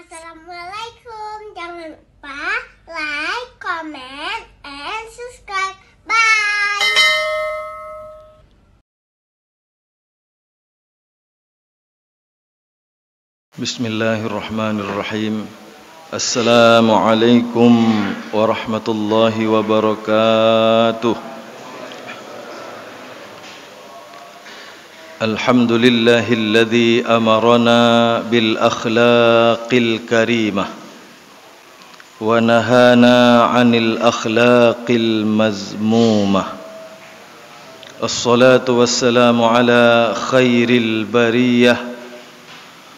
Assalamualaikum. Jangan lupa like, comment, and subscribe. Bye. Bismillahirrahmanirrahim. Assalamualaikum warahmatullahi wabarakatuh. Alhamdulillahilladzi amarana bil akhlaqil karimah wa nahana 'anil akhlaqil mazmumah. Assalatu wassalamu ala khairil bariyah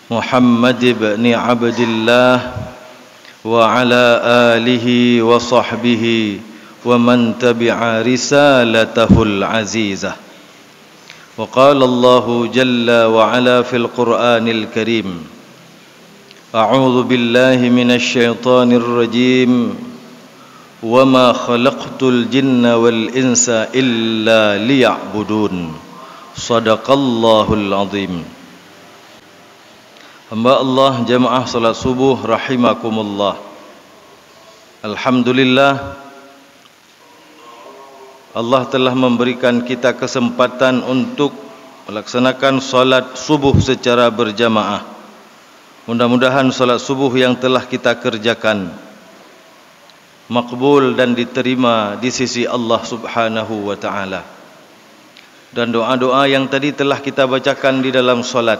Muhammad ibn Abdillah wa ala alihi wa sahbihi wa man tabi'a risalatahul azizah. Wa qala Allahu jalla wa ala fil Qur'anil Karim. A'udzu billahi minasy syaithanir rajim. Wa ma khalaqtul jinna wal insa illa liya'budun. Shadaqallahul azim. Hamba Allah jamaah salat subuh rahimakumullah. Alhamdulillah, Allah telah memberikan kita kesempatan untuk melaksanakan salat subuh secara berjamaah. Mudah-mudahan salat subuh yang telah kita kerjakan makbul dan diterima di sisi Allah Subhanahu wa taala. Dan doa-doa yang tadi telah kita bacakan di dalam salat,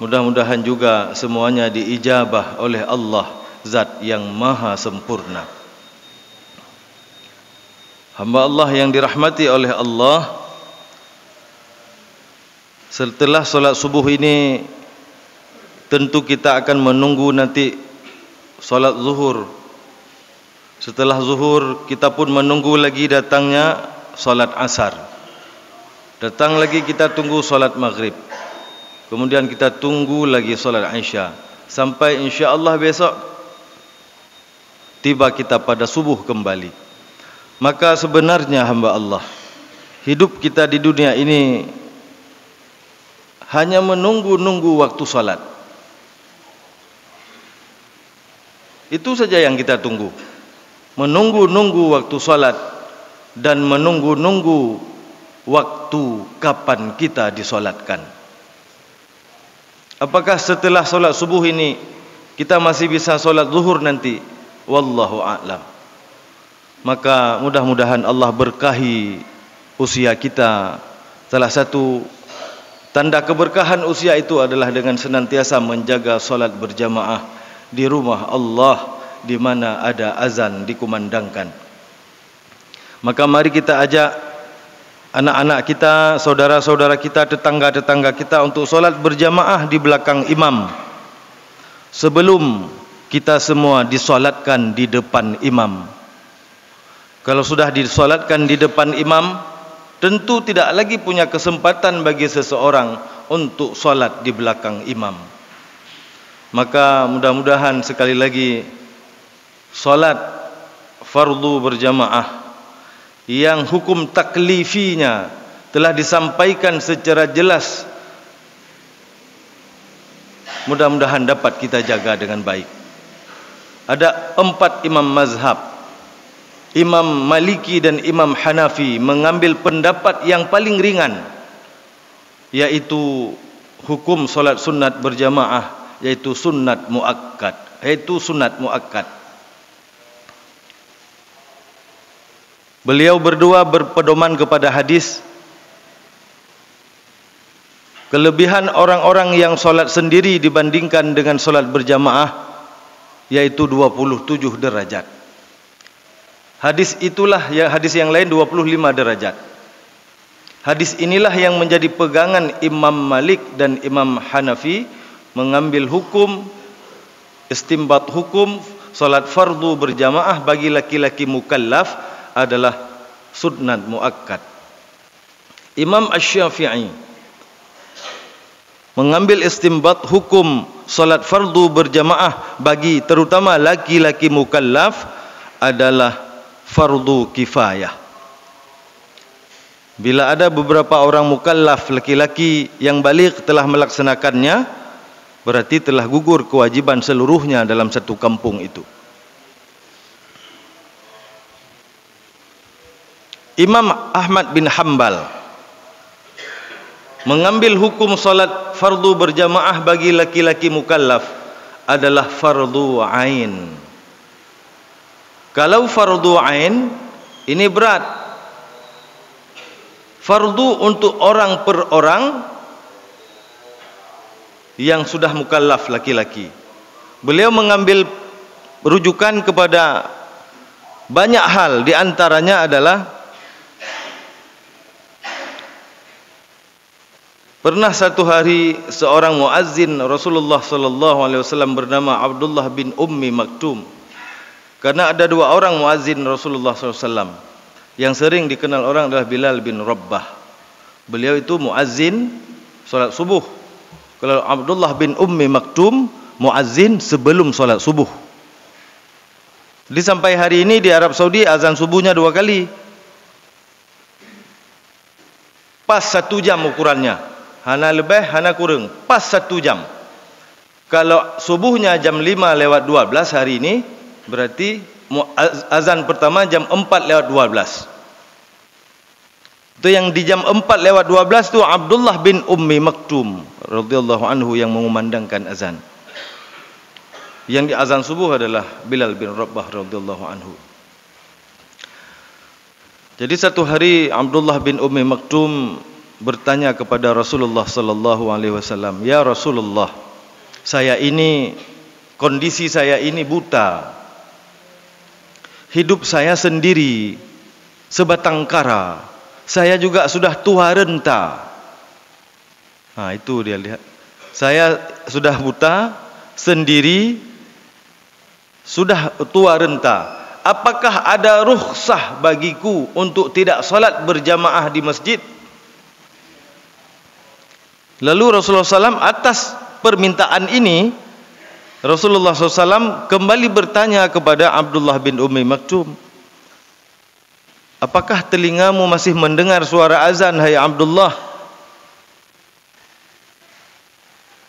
mudah-mudahan juga semuanya diijabah oleh Allah, Zat yang maha sempurna. Hamba Allah yang dirahmati oleh Allah, setelah solat subuh ini tentu kita akan menunggu nanti solat zuhur. Setelah zuhur kita pun menunggu lagi datangnya solat asar. Datang lagi kita tunggu solat maghrib. Kemudian kita tunggu lagi solat isya. Sampai insya-Allah besok tiba kita pada subuh kembali. Maka sebenarnya hamba Allah, hidup kita di dunia ini hanya menunggu-nunggu waktu salat. Itu saja yang kita tunggu. Menunggu-nunggu waktu salat dan menunggu-nunggu waktu kapan kita disolatkan. Apakah setelah solat subuh ini kita masih bisa solat zuhur nanti? Wallahu a'lam. Maka mudah-mudahan Allah berkahi usia kita. Salah satu tanda keberkahan usia itu adalah dengan senantiasa menjaga solat berjamaah di rumah Allah di mana ada azan dikumandangkan. Maka mari kita ajak anak-anak kita, saudara-saudara kita, tetangga-tetangga kita untuk solat berjamaah di belakang imam, sebelum kita semua disolatkan di depan imam. Kalau sudah disolatkan di depan imam, tentu tidak lagi punya kesempatan bagi seseorang untuk solat di belakang imam. Maka mudah-mudahan sekali lagi solat fardu berjamaah yang hukum taklifinya telah disampaikan secara jelas, mudah-mudahan dapat kita jaga dengan baik. Ada 4 imam mazhab, Imam Maliki dan Imam Hanafi mengambil pendapat yang paling ringan, yaitu hukum solat sunat berjamaah, yaitu sunat muakkad, Beliau berdua berpedoman kepada hadis, kelebihan orang-orang yang solat sendiri dibandingkan dengan solat berjamaah, yaitu 27 derajat. Hadis itulah ya, hadis yang lain 25 derajat. Hadis inilah yang menjadi pegangan Imam Malik dan Imam Hanafi mengambil hukum, istimbat hukum solat fardu berjamaah bagi laki-laki mukallaf adalah sunnat muakkad. Imam Asy-Syafi'i mengambil istimbat hukum solat fardu berjamaah bagi terutama laki-laki mukallaf adalah fardu kifayah. Bila ada beberapa orang mukallaf laki-laki yang baligh telah melaksanakannya, berarti telah gugur kewajiban seluruhnya dalam satu kampung itu. Imam Ahmad bin Hanbal mengambil hukum salat fardu berjamaah bagi laki-laki mukallaf adalah fardu ain. Kalau fardu ain ini berat. Fardu untuk orang per orang yang sudah mukallaf laki-laki. Beliau mengambil rujukan kepada banyak hal, di antaranya adalah pernah satu hari seorang muazzin Rasulullah sallallahu alaihi wasallam bernama Abdullah bin Ummi Maktum. Karena ada dua orang muazzin Rasulullah sallallahu alaihi wasallam. Yang sering dikenal orang adalah Bilal bin Rabbah. Beliau itu muazzin salat subuh. Kalau Abdullah bin Ummi Maktum muazzin sebelum salat subuh. Jadi sampai hari ini di Arab Saudi azan subuhnya 2 kali. Pas 1 jam ukurannya. Hana lebih, hana kurang. Pas 1 jam. Kalau subuhnya jam 5:12 hari ini, berarti azan pertama jam 4:12. Itu yang di jam 4:12 itu Abdullah bin Ummi Maktum radhiyallahu anhu yang mengumandangkan azan. Yang di azan subuh adalah Bilal bin Rabbah radhiyallahu anhu. Jadi satu hari Abdullah bin Ummi Maktum bertanya kepada Rasulullah sallallahu alaihi wasallam, "Ya Rasulullah, kondisi saya ini buta. Hidup saya sendiri, sebatang kara. Saya juga sudah tua renta." Nah, itu dia lihat. Saya sudah buta, sendiri, sudah tua renta. Apakah ada rukhsah bagiku untuk tidak salat berjamaah di masjid? Lalu Rasulullah SAW atas permintaan ini, Rasulullah SAW kembali bertanya kepada Abdullah bin Ummi Maktum, "Apakah telingamu masih mendengar suara azan, hai Abdullah?"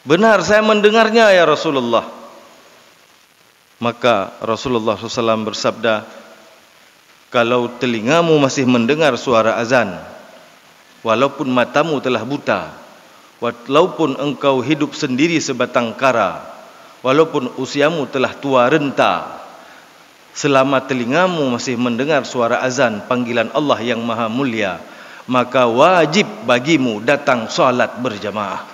"Benar, saya mendengarnya ya Rasulullah." Maka Rasulullah SAW bersabda, "Kalau telingamu masih mendengar suara azan, walaupun matamu telah buta, walaupun engkau hidup sendiri sebatang kara, walaupun usiamu telah tua renta, selama telingamu masih mendengar suara azan panggilan Allah yang maha mulia, maka wajib bagimu datang salat berjamaah."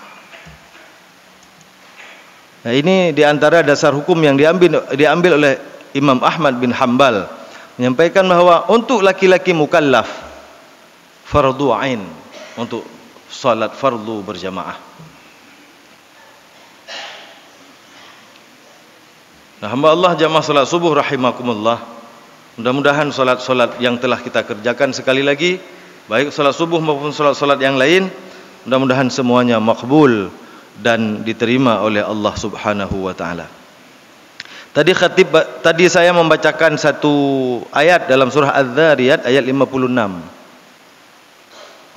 Nah, ini diantara dasar hukum yang diambil oleh Imam Ahmad bin Hanbal, menyampaikan bahawa untuk laki-laki mukallaf fardu ain untuk salat fardu berjamaah. Nah, hamba Allah jamaah salat subuh rahimakumullah, mudah-mudahan salat-salat yang telah kita kerjakan sekali lagi, baik salat subuh maupun salat-salat yang lain, mudah-mudahan semuanya makbul dan diterima oleh Allah Subhanahu wa taala. Tadi saya membacakan satu ayat dalam surah Az-Zariyat ayat 56.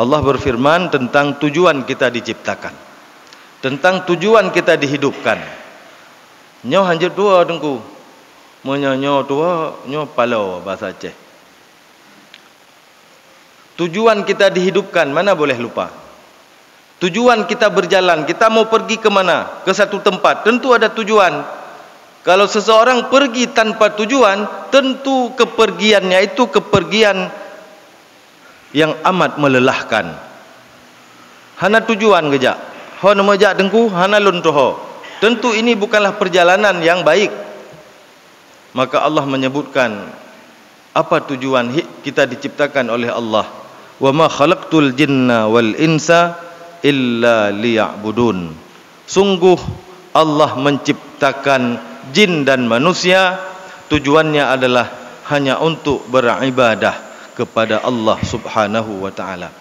Allah berfirman tentang tujuan kita diciptakan, tentang tujuan kita dihidupkan. Nyo hanjut dua dengku, menyo tua nyo palau bahasa Aceh. Tujuan kita dihidupkan, mana boleh lupa. Tujuan kita berjalan, kita mau pergi ke mana? Ke satu tempat, tentu ada tujuan. Kalau seseorang pergi tanpa tujuan, tentu kepergiannya itu kepergian yang amat melelahkan. Hana tujuan gejak, ho nama jak dengku, hana luntuh. Tentu ini bukanlah perjalanan yang baik. Maka Allah menyebutkan apa tujuan kita diciptakan oleh Allah. Wa ma khalaqtul jinna wal insa illa liya'budun. Sungguh Allah menciptakan jin dan manusia, tujuannya adalah hanya untuk beribadah kepada Allah Subhanahu wa taala.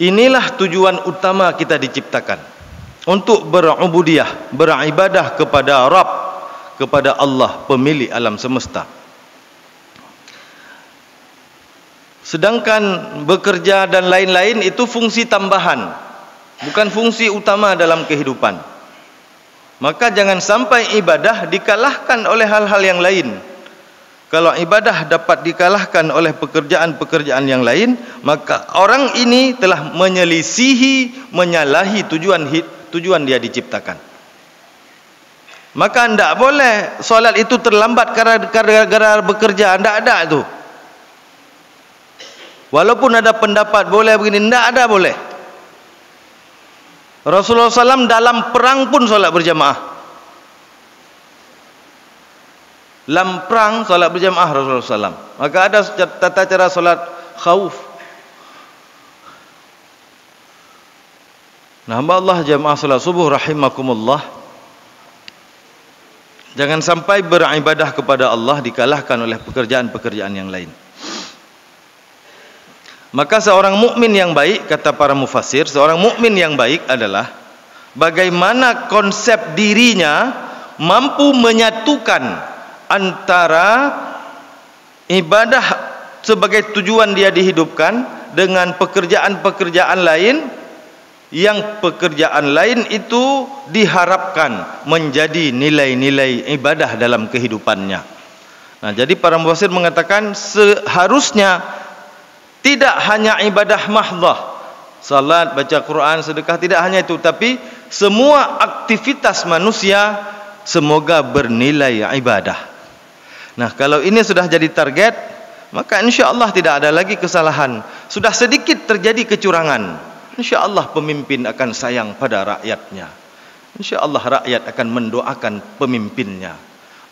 Inilah tujuan utama kita diciptakan, untuk berubudiyah, beribadah kepada Rabb, kepada Allah pemilik alam semesta. Sedangkan bekerja dan lain-lain itu fungsi tambahan, bukan fungsi utama dalam kehidupan. Maka jangan sampai ibadah dikalahkan oleh hal-hal yang lain. Kalau ibadah dapat dikalahkan oleh pekerjaan-pekerjaan yang lain, maka orang ini telah menyelisihi, menyalahi tujuan dia diciptakan. Maka tidak boleh solat itu terlambat gara-gara bekerja. Tidak ada itu. Walaupun ada pendapat boleh begini, tidak ada boleh. Rasulullah SAW dalam perang pun solat berjamaah. Dalam perang solat berjamaah Rasulullah SAW. Maka ada tata cara solat khauf. Nah, hamba Allah jamaah solat subuh rahimakumullah, jangan sampai beribadah kepada Allah dikalahkan oleh pekerjaan-pekerjaan yang lain. Maka seorang mukmin yang baik, kata para mufassir, seorang mukmin yang baik adalah bagaimana konsep dirinya mampu menyatukan antara ibadah sebagai tujuan dia dihidupkan dengan pekerjaan-pekerjaan lain, yang pekerjaan lain itu diharapkan menjadi nilai-nilai ibadah dalam kehidupannya. Nah, jadi para mufassir mengatakan seharusnya tidak hanya ibadah mahdhah, salat, baca Quran, sedekah, tidak hanya itu, tapi semua aktivitas manusia semoga bernilai ibadah. Nah, kalau ini sudah jadi target, maka insya-Allah tidak ada lagi kesalahan. Sudah sedikit terjadi kecurangan, insya-Allah pemimpin akan sayang pada rakyatnya. Insya-Allah rakyat akan mendoakan pemimpinnya.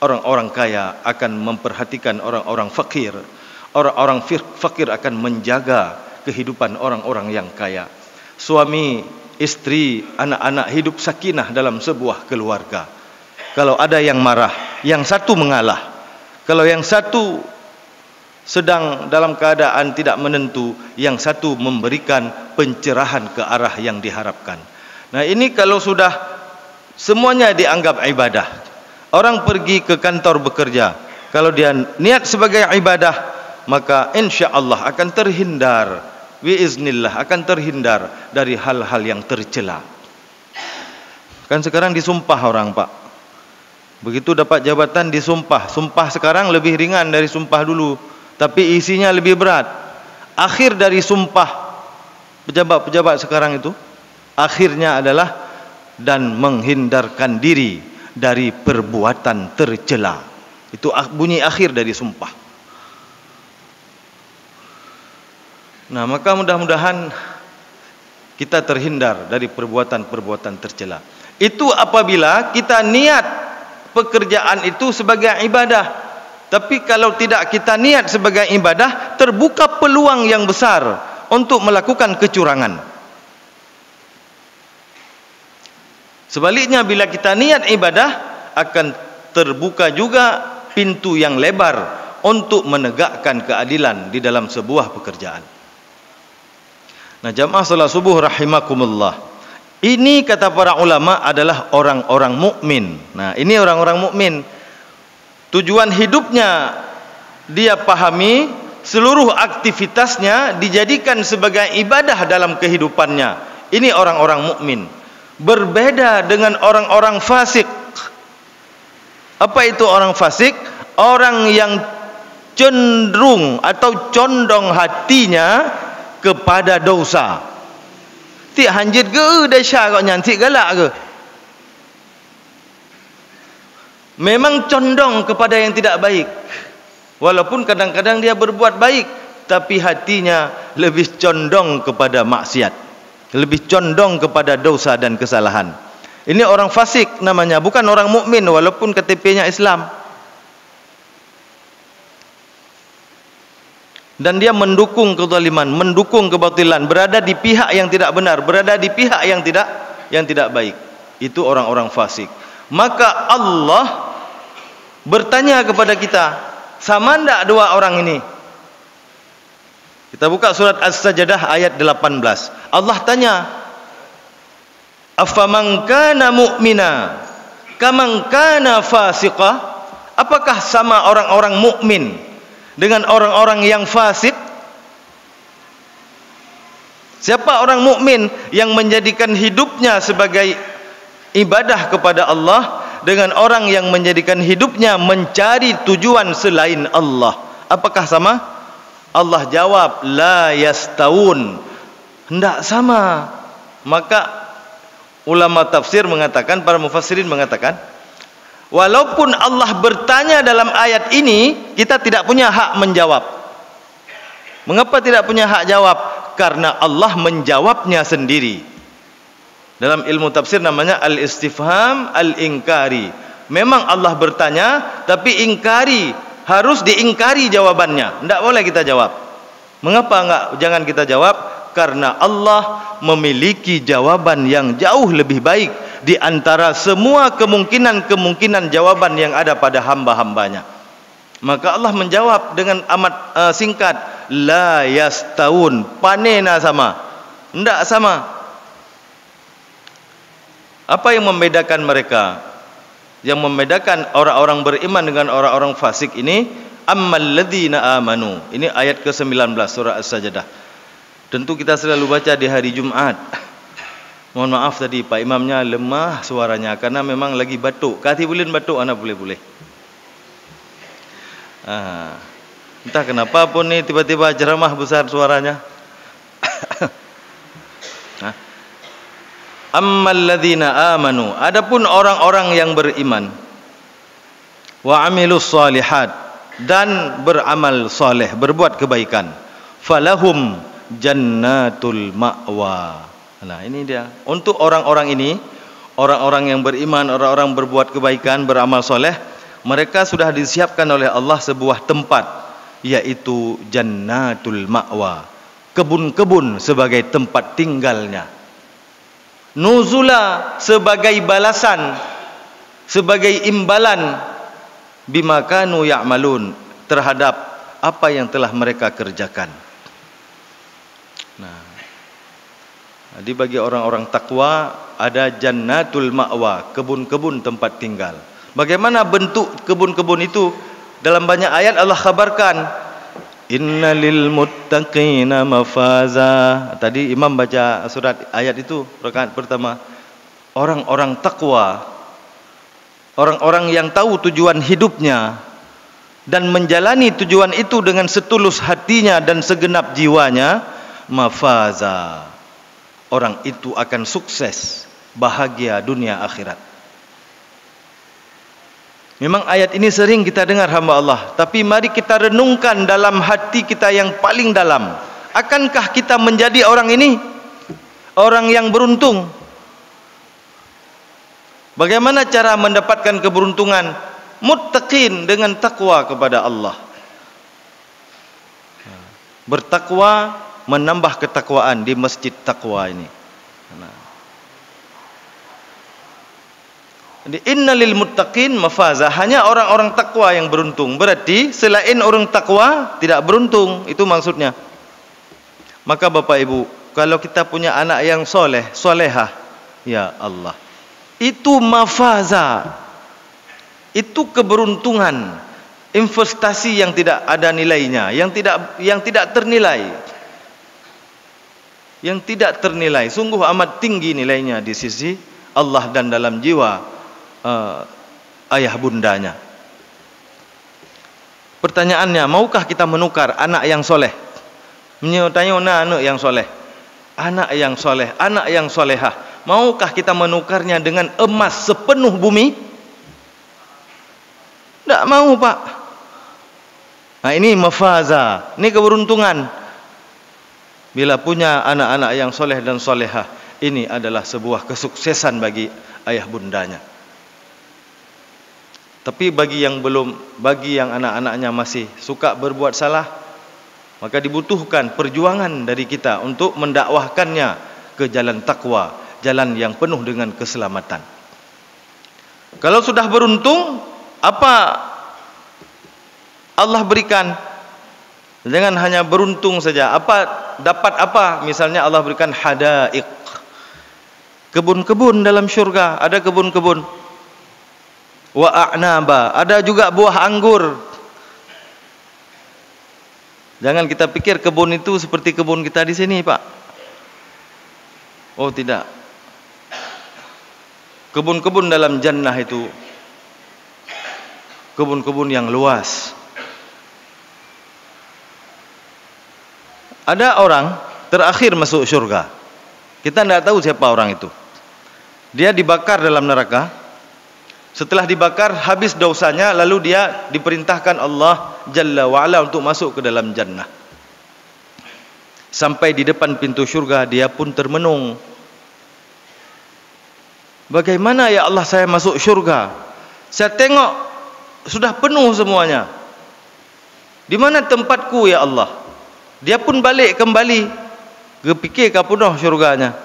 Orang-orang kaya akan memperhatikan orang-orang fakir. Orang-orang fakir akan menjaga kehidupan orang-orang yang kaya. Suami, istri, anak-anak hidup sakinah dalam sebuah keluarga. Kalau ada yang marah, yang satu mengalah. Kalau yang satu sedang dalam keadaan tidak menentu, yang satu memberikan pencerahan ke arah yang diharapkan. Nah, ini kalau sudah semuanya dianggap ibadah. Orang pergi ke kantor bekerja, kalau dia niat sebagai ibadah, maka insya Allah akan terhindar, biiznillah akan terhindar dari hal-hal yang tercela. Kan sekarang disumpah orang, Pak. Begitu dapat jabatan disumpah. Sumpah sekarang lebih ringan dari sumpah dulu, tapi isinya lebih berat. Akhir dari sumpah pejabat-pejabat sekarang itu, akhirnya adalah dan menghindarkan diri dari perbuatan tercela. Itu bunyi akhir dari sumpah. Nah, maka mudah-mudahan kita terhindar dari perbuatan-perbuatan tercela. Itu apabila kita niat pekerjaan itu sebagai ibadah. Tapi kalau tidak kita niat sebagai ibadah, terbuka peluang yang besar untuk melakukan kecurangan. Sebaliknya, bila kita niat ibadah, akan terbuka juga pintu yang lebar untuk menegakkan keadilan di dalam sebuah pekerjaan. Nah, jamaah salat subuh rahimakumullah, ini kata para ulama adalah orang-orang mukmin. Nah, ini orang-orang mukmin. Tujuan hidupnya dia pahami, seluruh aktivitasnya dijadikan sebagai ibadah dalam kehidupannya. Ini orang-orang mukmin. Berbeda dengan orang-orang fasik. Apa itu orang fasik? Orang yang cenderung atau condong hatinya kepada dosa. Tik hanjit ke dahsyat kau nyantik galak ke? Memang condong kepada yang tidak baik. Walaupun kadang-kadang dia berbuat baik, tapi hatinya lebih condong kepada maksiat, lebih condong kepada dosa dan kesalahan. Ini orang fasik namanya, bukan orang mukmin walaupun KTP-nya Islam. Dan dia mendukung kezaliman, mendukung kebatilan, berada di pihak yang tidak benar, berada di pihak yang tidak baik. Itu orang-orang fasik. Maka Allah bertanya kepada kita, sama enggak dua orang ini? Kita buka surat As-Sajdah ayat 18. Allah tanya, afaman kana mu'mina kaman kana fasiqa? Apakah sama orang-orang mukmin dengan orang-orang yang fasik? Siapa orang mukmin yang menjadikan hidupnya sebagai ibadah kepada Allah dengan orang yang menjadikan hidupnya mencari tujuan selain Allah. Apakah sama? Allah jawab, la yastawun. Hendak sama. Maka ulama tafsir mengatakan, para mufassirin mengatakan, walaupun Allah bertanya dalam ayat ini, kita tidak punya hak menjawab. Mengapa tidak punya hak jawab? Karena Allah menjawabnya sendiri. Dalam ilmu tafsir namanya al-istifham al-inkari. Memang Allah bertanya, tapi ingkari, harus diingkari jawabannya. Tidak boleh kita jawab. Mengapa jangan kita jawab? Karena Allah memiliki jawaban yang jauh lebih baik di antara semua kemungkinan jawaban yang ada pada hamba-hambanya. Maka Allah menjawab dengan amat singkat, la yastawun, panena sama, tidak sama. Apa yang membedakan mereka? Yang membedakan orang-orang beriman dengan orang-orang fasik ini, ammal ladzina amanu. Ini ayat ke-19 surah As-Sajdah. Tentu kita selalu baca di hari Jumat. Mohon maaf tadi Pak Imamnya lemah suaranya karena memang lagi batuk. Kati bulan batuk anak boleh-boleh. Entah kenapa pun nih tiba-tiba ceramah besar suaranya. Ammal ladzina amanu, adapun orang-orang yang beriman, wa amilus solihat, dan beramal soleh, berbuat kebaikan, falahum jannatul ma'wa. Nah ini dia, untuk orang-orang ini, orang-orang yang beriman, orang-orang berbuat kebaikan, beramal soleh, mereka sudah disiapkan oleh Allah sebuah tempat, yaitu jannatul ma'wa, kebun-kebun sebagai tempat tinggalnya. Nuzula sebagai balasan, sebagai imbalan, bima kanu ya'malun, terhadap apa yang telah mereka kerjakan. Nah, jadi bagi orang-orang takwa ada jannatul ma'wa, kebun-kebun tempat tinggal. Bagaimana bentuk kebun-kebun itu? Dalam banyak ayat Allah khabarkan, innalil muttaqina mafaza. Tadi Imam baca surat ayat itu rakaat pertama. Orang-orang takwa, orang-orang yang tahu tujuan hidupnya dan menjalani tujuan itu dengan setulus hatinya dan segenap jiwanya, mafaza. Orang itu akan sukses, bahagia dunia akhirat. Memang ayat ini sering kita dengar hamba Allah, tapi mari kita renungkan dalam hati kita yang paling dalam. Akankah kita menjadi orang ini? Orang yang beruntung? Bagaimana cara mendapatkan keberuntungan? Muttaqin, dengan takwa kepada Allah. Bertakwa, menambah ketakwaan di masjid takwa ini. Innalil muttaqin mafaza, hanya orang-orang takwa yang beruntung. Berarti selain orang takwa tidak beruntung, itu maksudnya. Maka Bapak Ibu, kalau kita punya anak yang soleh, solehah, ya Allah, itu mafaza, itu keberuntungan, investasi yang tidak ada nilainya, yang tidak ternilai, yang tidak ternilai, sungguh amat tinggi nilainya di sisi Allah dan dalam jiwa ayah bundanya. Pertanyaannya, maukah kita menukar anak yang soleh? Tanya anak yang soleh, anak yang soleh, anak yang solehah, maukah kita menukarnya dengan emas sepenuh bumi? Tidak mau Pak. Nah ini mafaza, ini keberuntungan. Bila punya anak-anak yang soleh dan solehah, ini adalah sebuah kesuksesan bagi ayah bundanya. Tapi bagi yang anak-anaknya masih suka berbuat salah, maka dibutuhkan perjuangan dari kita untuk mendakwahkannya ke jalan takwa, jalan yang penuh dengan keselamatan. Kalau sudah beruntung, apa Allah berikan? Jangan hanya beruntung saja. Dapat apa? Misalnya Allah berikan hada'iq, kebun-kebun dalam syurga, ada kebun-kebun. Wa a'naba, ada juga buah anggur. Jangan kita pikir kebun itu seperti kebun kita di sini, Pak. Oh tidak. kebun-kebun dalam jannah itu kebun-kebun yang luas. Ada orang terakhir masuk syurga. Kita tidak tahu siapa orang itu. Dia dibakar dalam neraka. Setelah dibakar, habis dosanya, lalu dia diperintahkan Allah Jalla wa'ala untuk masuk ke dalam jannah. Sampai di depan pintu syurga, dia pun termenung. Bagaimana ya Allah saya masuk syurga? Saya tengok sudah penuh semuanya. Di mana tempatku ya Allah? Dia pun balik kembali. Kepikir ke penuh syurganya.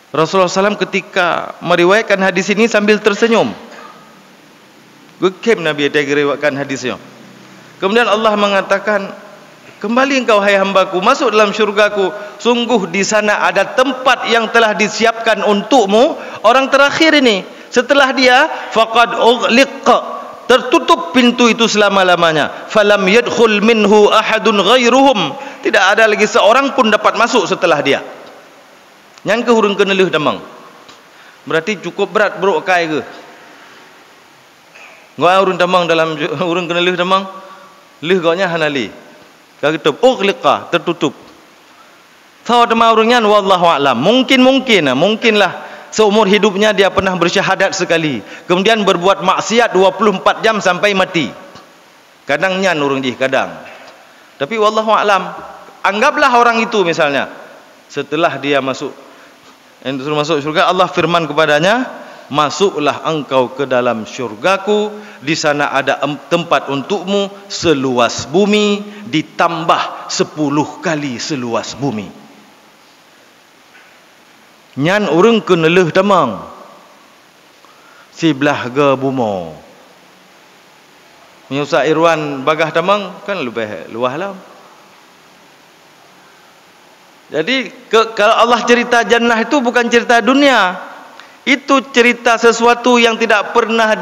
Rasulullah SAW ketika meriwayatkan hadis ini sambil tersenyum. Gekem Nabi ada meriwayatkan hadisnya. Kemudian Allah mengatakan, kembali engkau hai hambaku, masuk dalam syurgaku. Sungguh di sana ada tempat yang telah disiapkan untukmu. Orang terakhir ini, setelah dia, faqad ughliqa, tertutup pintu itu selama-lamanya. Falam yadkhul minhu ahadun ghairuhum, tidak ada lagi seorang pun dapat masuk setelah dia. Yang ke hurung kenelih damang. Berarti cukup berat bro kai ke? Ngoi hurung damang dalam hurung kenelih damang. Lih gonya hanali. Kagitup ughliqa, tertutup. Tahu damang hurungnya wallahu a'lam. Mungkinlah seumur hidupnya dia pernah bersyahadat sekali, kemudian berbuat maksiat 24 jam sampai mati. Kadang nyan urung di kadang. Tapi wallahu a'lam. Anggaplah orang itu misalnya setelah dia masuk surga, Allah firman kepadanya, masuklah engkau ke dalam syurgaku, di sana ada tempat untukmu seluas bumi ditambah 10 kali seluas bumi. Nyan urang keneleh tamang sebelah ke bumo. Menyusah Irwan bagah tamang kan lebih luah lah. Jadi kalau Allah cerita jannah itu bukan cerita dunia. Itu cerita sesuatu yang tidak pernah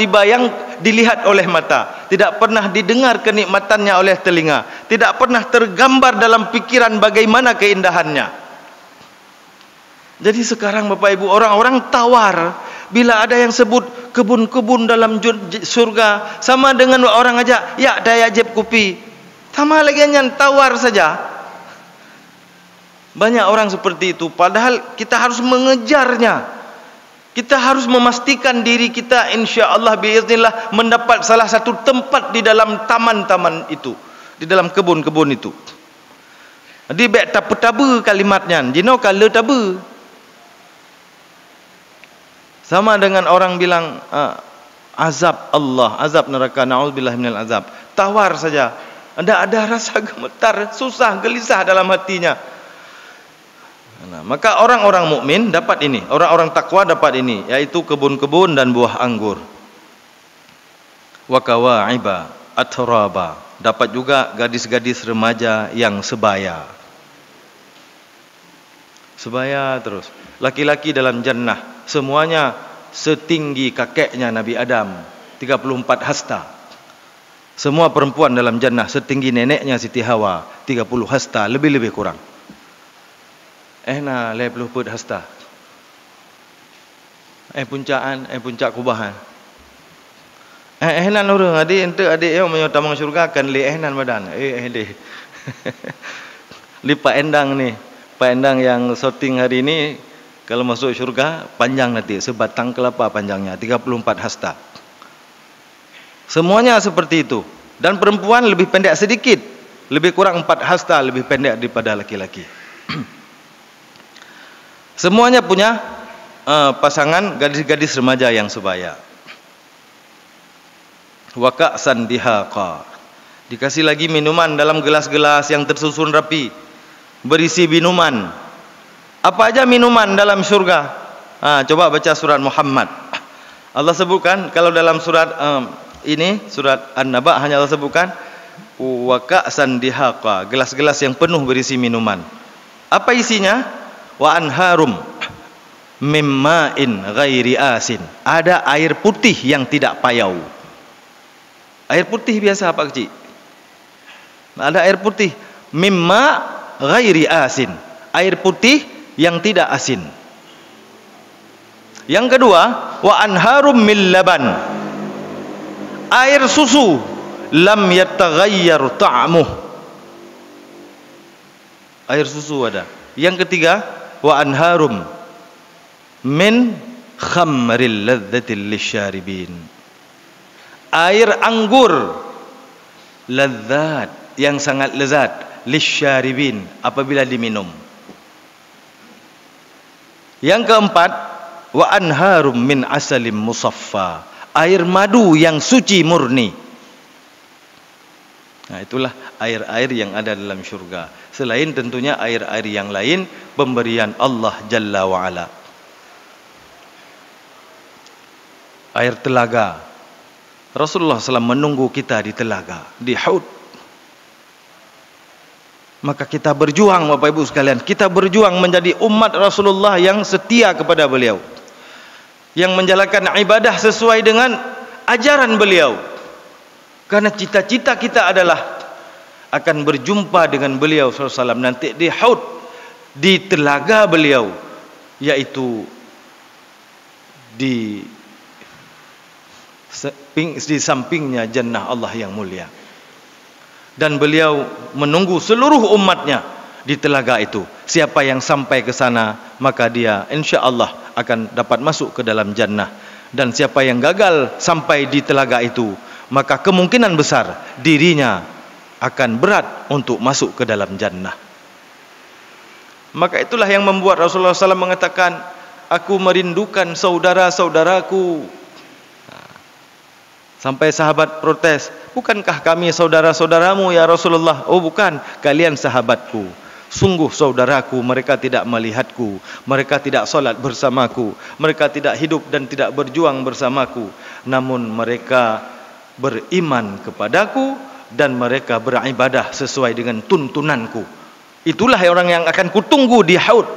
dilihat oleh mata, tidak pernah didengar kenikmatannya oleh telinga, tidak pernah tergambar dalam pikiran bagaimana keindahannya. Jadi sekarang Bapak Ibu, orang-orang tawar bila ada yang sebut kebun-kebun dalam surga, sama dengan orang ajak, ya daya jeb kopi, sama lagi yang tawar saja. Banyak orang seperti itu, padahal kita harus mengejarnya. Kita harus memastikan diri kita insya-Allah biiznillah mendapat salah satu tempat di dalam taman-taman itu, di dalam kebun-kebun itu. Jadi bek tabu-tabu kalimatnya, jino kala tabu. Sama dengan orang bilang azab Allah, azab neraka, na'udzubillah minal azab. Tawar saja. Tidak ada rasa gemetar, susah, gelisah dalam hatinya. Nah, maka orang-orang mukmin dapat ini, orang-orang takwa dapat ini, yaitu kebun-kebun dan buah anggur. Wa kawa'iba atraba, dapat juga gadis-gadis remaja yang sebaya. Sebaya terus. Laki-laki dalam jannah semuanya setinggi kakeknya Nabi Adam, 34 hasta. Semua perempuan dalam jannah setinggi neneknya Siti Hawa, 30 hasta, lebih-lebih kurang. Na 50 put hasta. Puncak kubahan. Nan urang adik yo menyutamang syurga kan li nan badan. Deh. Li Pak Endang nih. Pak Endang yang shooting hari ini kalau masuk syurga panjang nanti sebatang kelapa panjangnya 34 hasta. Semuanya seperti itu. Dan perempuan lebih pendek sedikit, lebih kurang 4 hasta lebih pendek daripada laki-laki. Semuanya punya pasangan gadis-gadis remaja yang sebaya. Wa ka'san dihaqa, dikasih lagi minuman dalam gelas-gelas yang tersusun rapi, berisi minuman. Apa aja minuman dalam surga? Coba baca surat Muhammad. Allah sebutkan, kalau dalam surat ini surat An-Naba hanya Allah sebutkan wa ka'san dihaqa, gelas-gelas yang penuh berisi minuman. Apa isinya? Wa anharum mimma'in ghairi asin, ada air putih yang tidak payau. Air putih biasa Pak Kecik. Ada air putih mimma ghairi asin, air putih yang tidak asin. Yang kedua, wa anharum min laban. Air susu lam yataghayyar ta'muh. Air susu ada. Yang ketiga, wa anharum min khamril ladzatil lisyaribin. Air anggur lezat, yang sangat lezat, lisyaribin, apabila diminum. Yang keempat, wa anharum min asalim musaffa. Air madu yang suci murni. Nah, itulah air-air yang ada dalam syurga. Selain tentunya air-air yang lain, pemberian Allah Jalla wa'ala. Air telaga. Rasulullah SAW menunggu kita di telaga, di Haud. Maka kita berjuang, Bapak Ibu sekalian. Kita berjuang menjadi umat Rasulullah yang setia kepada beliau, yang menjalankan ibadah sesuai dengan ajaran beliau. Karena cita-cita kita adalah akan berjumpa dengan beliau SAW nanti di Haud, di telaga beliau, yaitu di sampingnya jannah Allah yang mulia. Dan beliau menunggu seluruh umatnya di telaga itu. Siapa yang sampai ke sana, maka dia insya Allah akan dapat masuk ke dalam jannah. Dan siapa yang gagal sampai di telaga itu, maka kemungkinan besar dirinya akan berat untuk masuk ke dalam jannah. Maka itulah yang membuat Rasulullah SAW mengatakan, aku merindukan saudara-saudaraku. Sampai sahabat protes, bukankah kami saudara-saudaramu ya Rasulullah? Oh bukan, kalian sahabatku. Sungguh saudaraku, mereka tidak melihatku, mereka tidak solat bersamaku, mereka tidak hidup dan tidak berjuang bersamaku, namun mereka beriman kepadaku dan mereka beribadah sesuai dengan tuntunanku. Itulah orang yang akan kutunggu di Haud.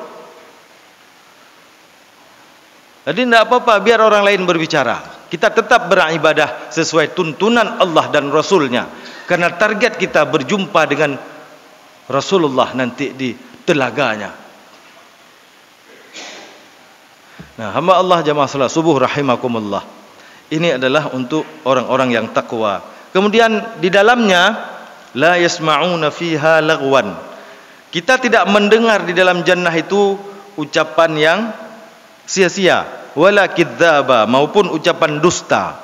Jadi tidak apa-apa biar orang lain berbicara. Kita tetap beribadah sesuai tuntunan Allah dan Rasulnya. Karena target kita berjumpa dengan Rasulullah nanti di telaganya. Nah, hamba Allah jamaah salat subuh rahimakumullah. Ini adalah untuk orang-orang yang takwa. Kemudian di dalamnya la yasma'una fiha lagwan. Kita tidak mendengar di dalam jannah itu ucapan yang sia-sia, wala kidzaba, maupun ucapan dusta.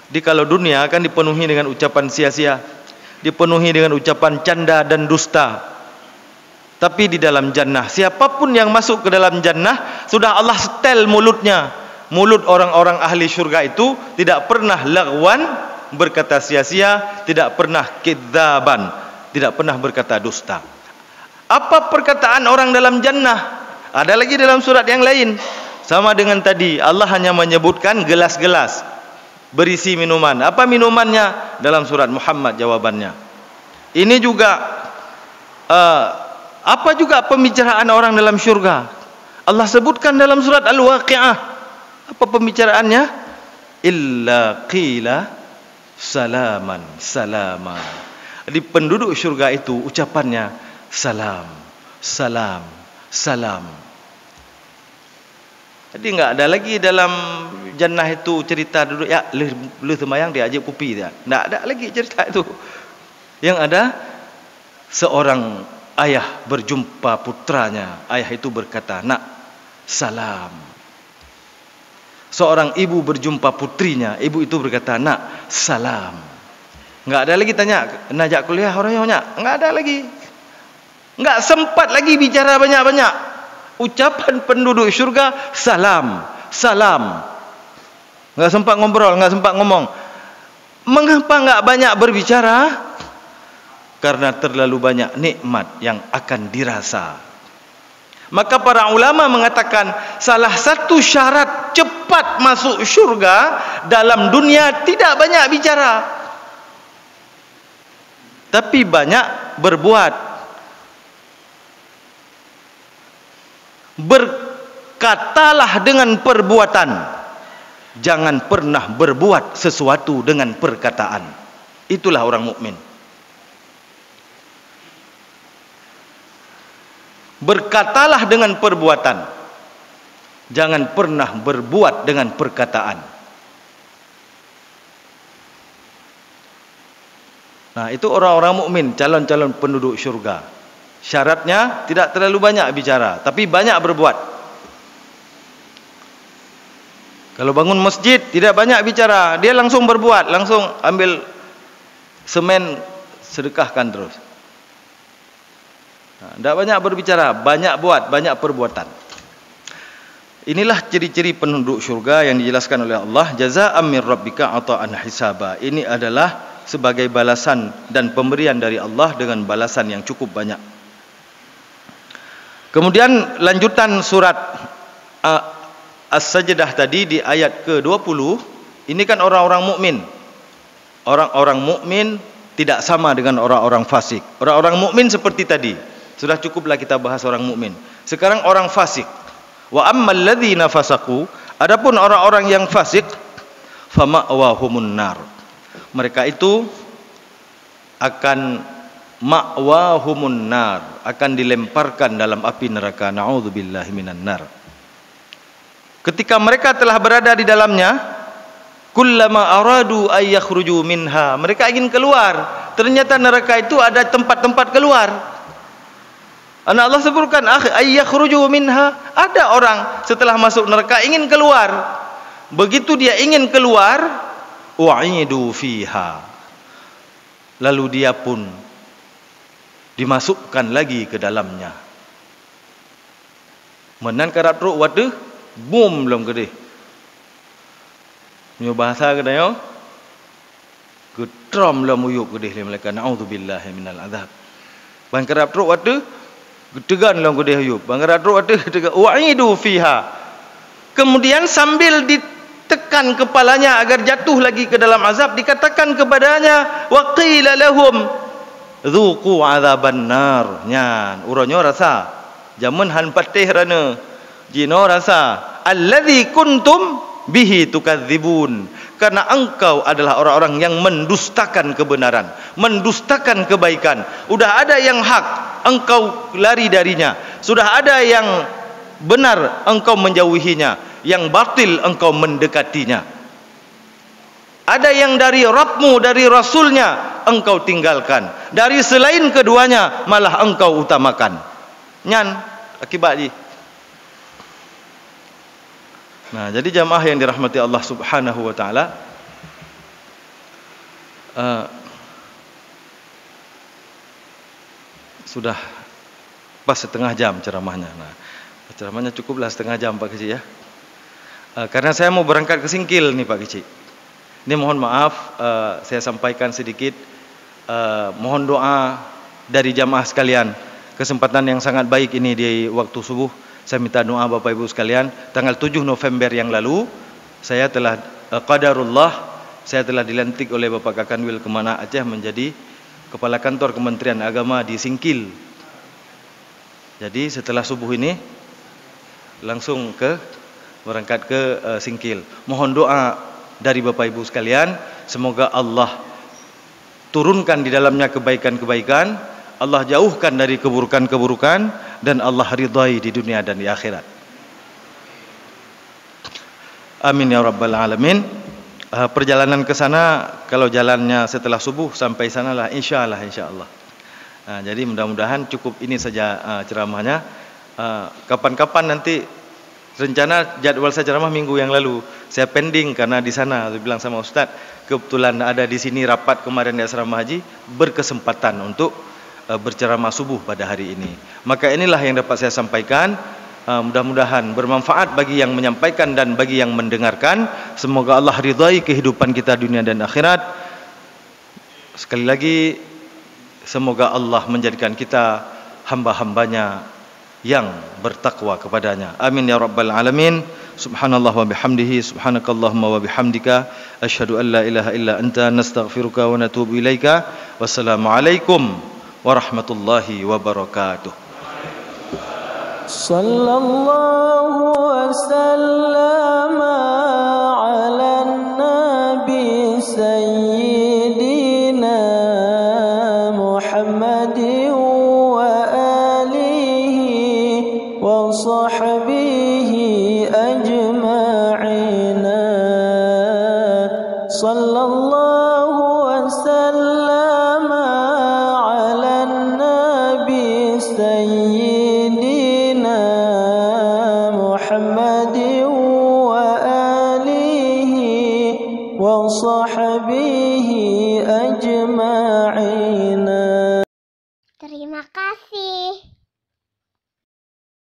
Di kalau dunia kan dipenuhi dengan ucapan sia-sia, dipenuhi dengan ucapan canda dan dusta. Tapi di dalam jannah, siapapun yang masuk ke dalam jannah, sudah Allah setel mulutnya. Mulut orang-orang ahli syurga itu tidak pernah lagwan, berkata sia-sia, tidak pernah kidzaban, tidak pernah berkata dusta. Apa perkataan orang dalam jannah? Ada lagi dalam surat yang lain. Sama dengan tadi, Allah hanya menyebutkan gelas-gelas berisi minuman. Apa minumannya? Dalam surat Muhammad jawabannya. Ini juga apa juga pembicaraan orang dalam syurga? Allah sebutkan dalam surat Al-Waqi'ah. Apa pembicaraannya? Illa qila salaman salaman. Di penduduk syurga itu ucapannya salam, salam, salam. Jadi enggak ada lagi dalam jannah itu cerita duduk ya lu sembahyang dia ajak kopi dia. Enggak ada lagi cerita itu. Yang ada seorang ayah berjumpa putranya. Ayah itu berkata, "Nak, salam." Seorang ibu berjumpa putrinya. Ibu itu berkata, "Nak, salam." Enggak ada lagi tanya, "Najak kuliah orangnya?" Enggak ada lagi. Enggak sempat lagi bicara banyak-banyak. Ucapan penduduk syurga salam, salam. Enggak sempat ngobrol, enggak sempat ngomong. Mengapa enggak banyak berbicara? Karena terlalu banyak nikmat yang akan dirasa. Maka para ulama mengatakan salah satu syarat cepat masuk syurga dalam dunia tidak banyak bicara, tapi banyak berbuat. Berkatalah dengan perbuatan, jangan pernah berbuat sesuatu dengan perkataan. Itulah orang mukmin. Berkatalah dengan perbuatan, Jangan pernah berbuat dengan perkataan. Nah, itu orang-orang mukmin, calon-calon penduduk syurga. Syaratnya tidak terlalu banyak bicara, tapi banyak berbuat. Kalau bangun masjid tidak banyak bicara, dia langsung berbuat, langsung ambil semen sedekahkan terus. Nah, tidak banyak berbicara, banyak buat, banyak perbuatan. Inilah ciri-ciri penduduk syurga yang dijelaskan oleh Allah. Jazaa'an min rabbika 'ata'an hisaba. Ini adalah sebagai balasan dan pemberian dari Allah dengan balasan yang cukup banyak. Kemudian lanjutan surat As-Sajdah tadi di ayat ke-20, ini kan orang-orang mukmin. Orang-orang mukmin tidak sama dengan orang-orang fasik. Orang-orang mukmin seperti tadi. Sudah cukuplah kita bahas orang mukmin. Sekarang orang fasik. Wa ammal ladzina fasaqu, adapun orang-orang yang fasik, fama'wahumun nar. Mereka itu akan ma'wahumun nar, akan dilemparkan dalam api neraka. Na'udzubillahi minan nar. Ketika mereka telah berada di dalamnya, kullama aradu ay yakhruju minha, mereka ingin keluar. Ternyata neraka itu ada tempat-tempat keluar. Allah sebutkan ay yakhruju minha, ada orang setelah masuk neraka ingin keluar. Begitu dia ingin keluar, u'idu fiha, lalu dia pun dimasukkan lagi ke dalamnya. Menan karap truk waduh, boom belum gede. Punya bahasa kena yo. Getram lah muyuk gede le mereka. Na'udzubillahi minal azab. Bang karap truk waduh, gedegan lah gede hayup. Bang karap truk waduh, gedegan. Wa'idu fiha. Kemudian sambil ditekan kepalanya agar jatuh lagi ke dalam azab, dikatakan kepadanya, wa qila lahum dzuqu azaban nar. Nyan, uronyo rasa jamun han patih rana. Jino rasa allazi kuntum bihi tukadzibun, karena engkau adalah orang-orang yang mendustakan kebenaran, mendustakan kebaikan. Udah ada yang hak, engkau lari darinya. Sudah ada yang benar, engkau menjauhinya. Yang batil, engkau mendekatinya. Ada yang dari Rabbmu, dari Rasulnya, engkau tinggalkan. Dari selain keduanya, malah engkau utamakan. Nyan, akibat ni. Nah, jadi jamaah yang dirahmati Allah Subhanahu wa taala, sudah pas setengah jam ceramahnya. Nah, ceramahnya cukuplah setengah jam Pak Kecik ya. Karena saya mau berangkat ke Singkil nih Pak Kecik. Ini mohon maaf, saya sampaikan sedikit. Mohon doa dari jamaah sekalian. Kesempatan yang sangat baik ini di waktu subuh. Saya minta doa Bapak Ibu sekalian. Tanggal 7 November yang lalu, saya telah qadarullah, saya telah dilantik oleh Bapak Kakanwil Kemana Aceh menjadi Kepala Kantor Kementerian Agama di Singkil. Jadi setelah subuh ini langsung berangkat ke Singkil. Mohon doa dari Bapak Ibu sekalian, semoga Allah turunkan di dalamnya kebaikan-kebaikan, Allah jauhkan dari keburukan-keburukan, dan Allah ridai di dunia dan di akhirat. Amin ya rabbal alamin. Perjalanan ke sana, kalau jalannya setelah subuh sampai sanalah insyaallah. Jadi mudah-mudahan cukup ini saja ceramahnya. Kapan-kapan nanti, rencana jadwal saya ceramah minggu yang lalu, saya pending karena di sana saya bilang sama Ustaz, kebetulan ada di sini rapat kemarin di asrama haji, berkesempatan untuk berceramah subuh pada hari ini. Maka inilah yang dapat saya sampaikan. Mudah-mudahan bermanfaat bagi yang menyampaikan dan bagi yang mendengarkan. Semoga Allah ridai kehidupan kita dunia dan akhirat. Sekali lagi, semoga Allah menjadikan kita hamba-hambanya yang bertakwa kepadanya. Amin ya rabbal alamin. Subhanallah wa bihamdihi, subhanakallahumma wa bihamdika, asyhadu an la ilaha illa anta, nastaghfiruka wa natubu ilaika. Wassalamualaikum warahmatullahi wabarakatuh. Sallallahu wasallam ala nabi sayyidina Muhammadin wa alihi wa sahbihi وصحبه أجمعين صلى الله وسلم على النبي سيدنا محمد وآله وصحبه أجمعين. Terima kasih.